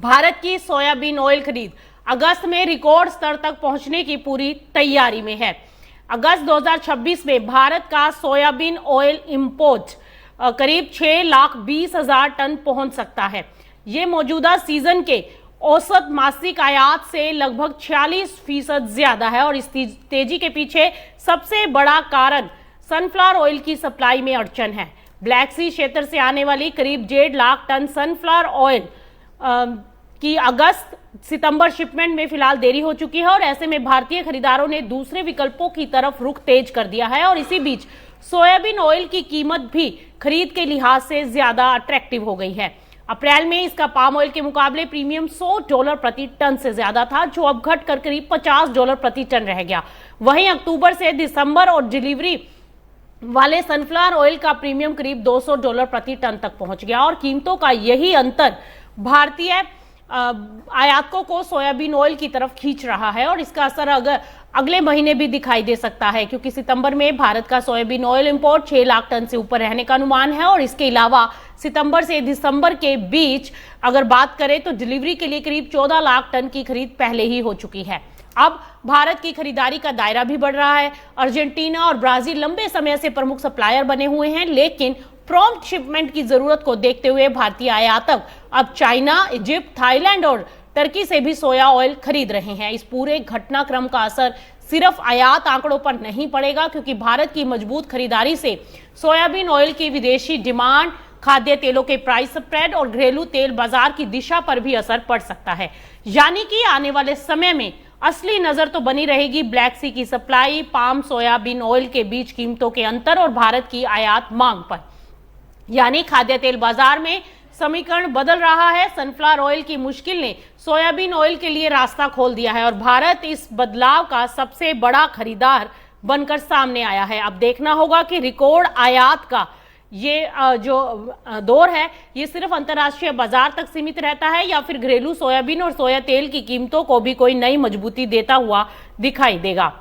भारत की soybean oil खरीद अगस्त में रिकॉर्ड स्तर तक पहुंचने की पूरी तैयारी में है। अगस्त 2026 में भारत का सोयाबीन ऑयल इंपोर्ट करीब 6,20,000 टन पहुंच सकता है। ये मौजूदा सीजन के औसत मासिक आयात से लगभग 46% ज्यादा है और इस तेजी के पीछे सबसे बड़ा कारण सनफ्लावर ऑयल की सप्लाई में अड़चन है। ब्लैक सी क्षेत्र से आने वाली करीब 1.5 लाख टन सनफ्लावर ऑयल की अगस्त सितंबर शिपमेंट में फिलहाल देरी हो चुकी है और ऐसे में भारतीय खरीदारों ने दूसरे विकल्पों की तरफ रुख तेज कर दिया है और इसी बीच सोयाबीन ऑयल की कीमत भी खरीद के लिहाज से ज्यादा अट्रैक्टिव हो गई है। अप्रैल में इसका पाम ऑयल के मुकाबले प्रीमियम $100 प्रति टन से ज्यादा था, जो अब घटकर करीब $50 प्रति टन रह गया। वहीं अक्टूबर से दिसंबर और डिलीवरी वाले सनफ्लावर ऑयल का प्रीमियम करीब $200 प्रति टन तक पहुंच गया और कीमतों का यही अंतर भारतीय आयातकों को सोयाबीन ऑयल की तरफ खींच रहा है और इसका असर अगले महीने भी दिखाई दे सकता है, क्योंकि सितंबर में भारत का soybean oil import 6 lakh tonne से ऊपर रहने का अनुमान है और इसके अलावा सितंबर से दिसंबर के बीच अगर बात करें तो डिलीवरी के लिए करीब 14 लाख टन की खरीद पहले ही हो चुकी है। अब भारत की खरीदारी का दायरा भी बढ़ रहा है। अर्जेंटीना और ब्राजील लंबे समय से प्रमुख सप्लायर बने हुए हैं, लेकिन प्रॉम्प्ट शिपमेंट की जरूरत को देखते हुए भारतीय आयातक अब चाइना, इजिप्ट, थाईलैंड और टर्की से भी सोया ऑयल खरीद रहे हैं। इस पूरे घटनाक्रम का असर सिर्फ आयात आंकड़ों पर नहीं पड़ेगा, क्योंकि भारत की मजबूत खरीदारी से सोयाबीन ऑयल की विदेशी डिमांड, खाद्य तेलों के प्राइस स्प्रेड और घरेलू तेल बाजार की दिशा पर भी असर पड़ सकता है। यानी कि आने वाले समय में असली नजर तो बनी रहेगी ब्लैक सी की सप्लाई, पाम सोयाबीन ऑयल के बीच कीमतों के अंतर और भारत की आयात मांग पर। यानी खाद्य तेल बाजार में समीकरण बदल रहा है। सनफ्लावर ऑयल की मुश्किल ने सोयाबीन ऑयल के लिए रास्ता खोल दिया है और भारत इस बदलाव का सबसे बड़ा खरीदार बनकर सामने आया है। अब देखना होगा कि रिकॉर्ड आयात का ये जो दौर है ये सिर्फ अंतर्राष्ट्रीय बाजार तक सीमित रहता है या फिर घरेलू सोयाबीन और सोया तेल की कीमतों को भी कोई नई मजबूती देता हुआ दिखाई देगा।